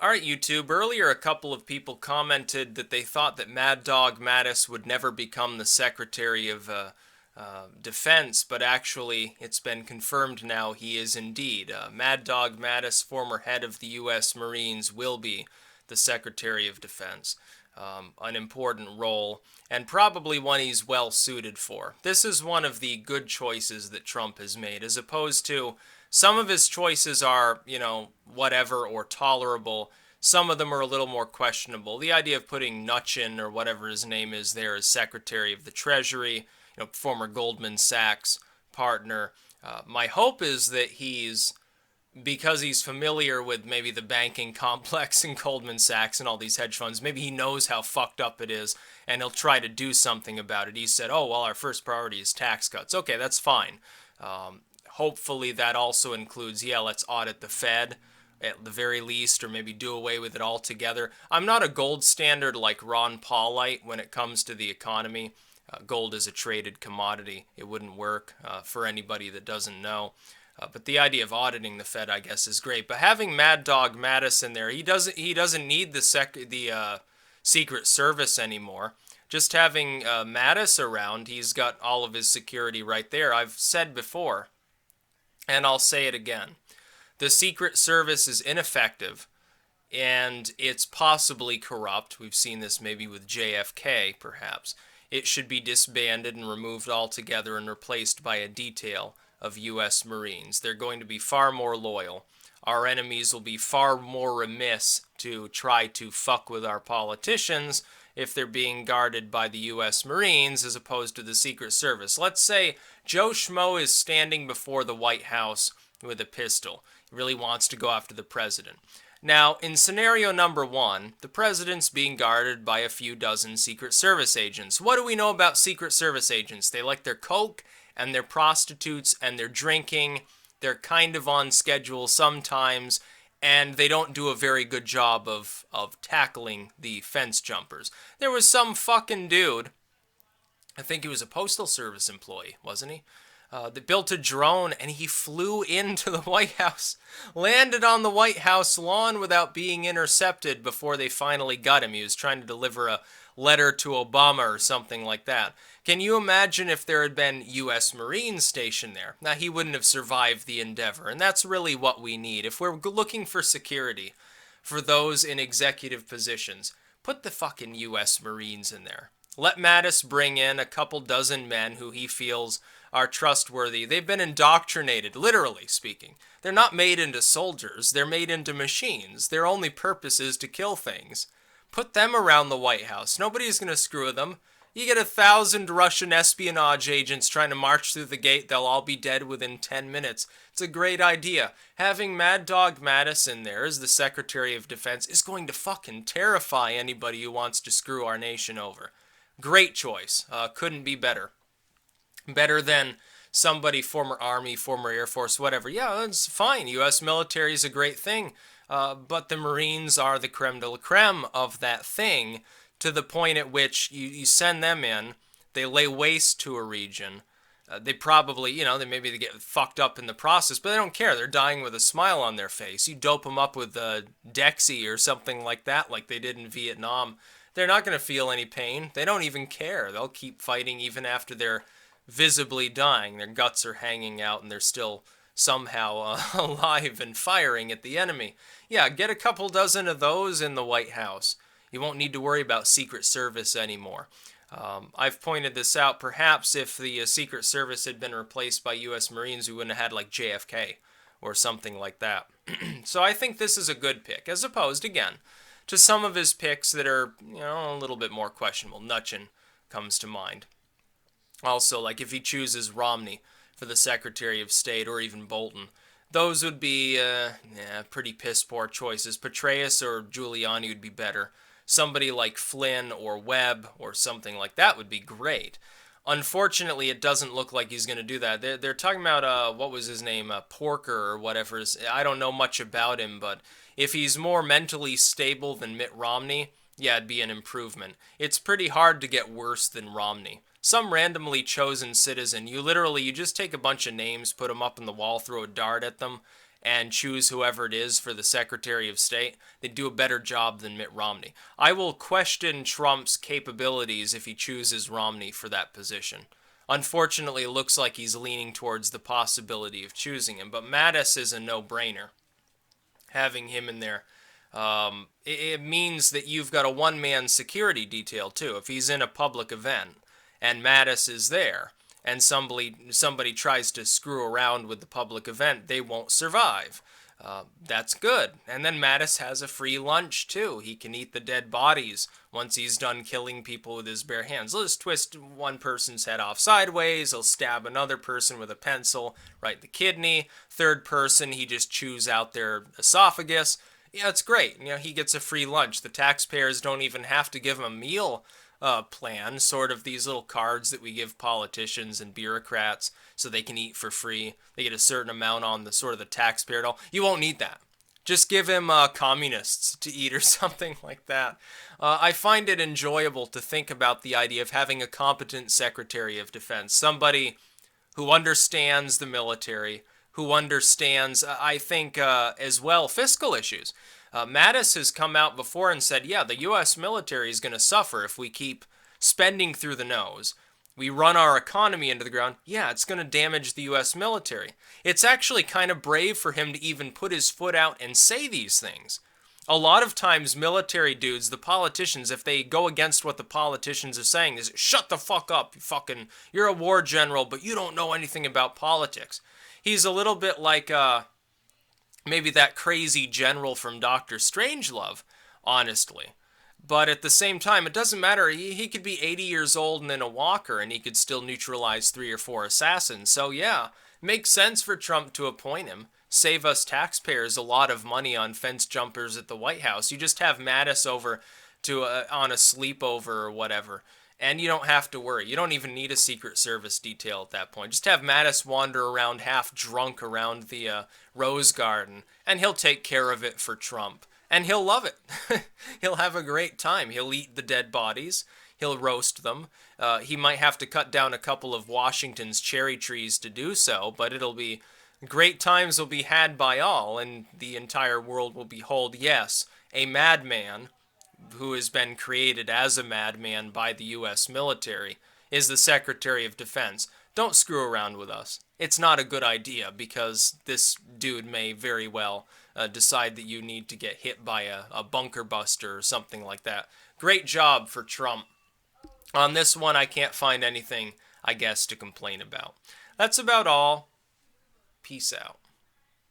Alright, YouTube. Earlier, a couple of people commented that they thought that Mad Dog Mattis would never become the Secretary of Defense, but actually, it's been confirmed now he is indeed. Mad Dog Mattis, former head of the U.S. Marines, will be the Secretary of Defense. An important role, and probably one he's well suited for. This is one of the good choices that Trump has made, as opposed to some of his choices are, whatever or tolerable. Some of them are a little more questionable. The idea of putting Mnuchin or whatever his name is there as Secretary of the Treasury, former Goldman Sachs partner. My hope is that because he's familiar with maybe the banking complex and Goldman Sachs and all these hedge funds, maybe he knows how fucked up it is and he'll try to do something about it. He said, oh, well, our first priority is tax cuts. Okay, that's fine. Hopefully that also includes, let's audit the Fed at the very least, or maybe do away with it altogether. I'm not a gold standard like Ron Paulite when it comes to the economy. Gold is a traded commodity. It wouldn't work for anybody that doesn't know. But the idea of auditing the Fed, I guess, is great. But having Mad Dog Mattis in there, he doesn't need the Secret Service anymore. Just having Mattis around, he's got all of his security right there. I've said before, and I'll say it again, the Secret Service is ineffective, and it's possibly corrupt. We've seen this maybe with JFK, perhaps. It should be disbanded and removed altogether and replaced by a detail of U.S. Marines. They're going to be far more loyal. Our enemies will be far more remiss to try to fuck with our politicians if they're being guarded by the U.S. Marines as opposed to the Secret Service. Let's say Joe Schmo is standing before the White House with a pistol. He really wants to go after the president. Now, in scenario number one, the president's being guarded by a few dozen Secret Service agents. What do we know about Secret Service agents? They like their coke and their prostitutes and their drinking. They're kind of on schedule sometimes, and they don't do a very good job of tackling the fence jumpers. There was some fucking dude, I think he was a Postal Service employee, wasn't he? That built a drone, and he flew into the White House, landed on the White House lawn without being intercepted before they finally got him. He was trying to deliver a letter to Obama or something like that. Can you imagine if there had been U.S. Marines stationed there? Now, he wouldn't have survived the endeavor, and that's really what we need. If we're looking for security for those in executive positions, put the fucking U.S. Marines in there. Let Mattis bring in a couple dozen men who he feels are trustworthy. They've been indoctrinated, literally speaking. They're not made into soldiers. They're made into machines. Their only purpose is to kill things. Put them around the White House. Nobody's going to screw with them. You get 1,000 Russian espionage agents trying to march through the gate, they'll all be dead within 10 minutes. It's a great idea. Having Mad Dog Mattis in there as the Secretary of Defense is going to fucking terrify anybody who wants to screw our nation over. Great choice. Couldn't be better. Better than somebody, former Army, former Air Force, whatever. Yeah, that's fine. U.S. military is a great thing. But the Marines are the creme de la creme of that thing, to the point at which you send them in, they lay waste to a region. They probably, they get fucked up in the process, but they don't care. They're dying with a smile on their face. You dope them up with Dexy or something like that, like they did in Vietnam. They're not going to feel any pain. They don't even care. They'll keep fighting even after they're visibly dying. Their guts are hanging out and they're still somehow alive and firing at the enemy. Yeah, get a couple dozen of those in the White House. You won't need to worry about Secret Service anymore. I've pointed this out. Perhaps if the Secret Service had been replaced by U.S. Marines, we wouldn't have had like JFK or something like that. So I think this is a good pick, as opposed, again, to some of his picks that are, a little bit more questionable. Mnuchin comes to mind. Also, like if he chooses Romney for the Secretary of State, or even Bolton, those would be pretty piss-poor choices. Petraeus or Giuliani would be better. Somebody like Flynn or Webb or something like that would be great. Unfortunately, it doesn't look like he's going to do that. They're talking about, what was his name, Porker or whatever. I don't know much about him, but if he's more mentally stable than Mitt Romney, yeah, it'd be an improvement. It's pretty hard to get worse than Romney. Some randomly chosen citizen, you just take a bunch of names, put them up on the wall, throw a dart at them, and choose whoever it is for the Secretary of State, they'd do a better job than Mitt Romney. I will question Trump's capabilities if he chooses Romney for that position. Unfortunately, it looks like he's leaning towards the possibility of choosing him, but Mattis is a no-brainer. Having him in there, it means that you've got a one-man security detail too. If he's in a public event and Mattis is there, and somebody tries to screw around with the public event, they won't survive. That's good. And then Mattis has a free lunch too. He can eat the dead bodies once he's done killing people with his bare hands. He'll just twist one person's head off sideways. He'll stab another person with a pencil right the kidney. Third person, he just chews out their esophagus. Yeah, it's great. You know, he gets a free lunch. The taxpayers don't even have to give him a meal plan, sort of these little cards that we give politicians and bureaucrats so they can eat for free. They get a certain amount on the sort of the taxpayer doll. You won't need that. Just give him communists to eat or something like that. I find it enjoyable to think about the idea of having a competent Secretary of Defense, somebody who understands the military, who understands, I think, as well, fiscal issues. Mattis has come out before and said, yeah, the U.S. military is going to suffer if we keep spending through the nose. We run our economy into the ground. Yeah, it's going to damage the U.S. military. It's actually kind of brave for him to even put his foot out and say these things. A lot of times military dudes, the politicians, if they go against what the politicians are saying, is shut the fuck up, you're a war general, but you don't know anything about politics. He's a little bit like, maybe that crazy general from Dr. Strangelove, honestly. But at the same time, it doesn't matter. He could be 80 years old and in a walker, and he could still neutralize 3 or 4 assassins. So yeah, makes sense for Trump to appoint him. Save us taxpayers a lot of money on fence jumpers at the White House. You just have Mattis over to on a sleepover or whatever, and you don't have to worry. You don't even need a Secret Service detail at that point. Just have Mattis wander around half drunk around the Rose Garden, and he'll take care of it for Trump. And he'll love it. He'll have a great time. He'll eat the dead bodies. He'll roast them. He might have to cut down a couple of Washington's cherry trees to do so, but it'll be great times will be had by all, and the entire world will behold, yes, a madman who has been created as a madman by the U.S. military is the Secretary of Defense. Don't screw around with us. It's not a good idea because this dude may very well decide that you need to get hit by a bunker buster or something like that. Great job for Trump. On this one, I can't find anything, I guess, to complain about. That's about all. Peace out.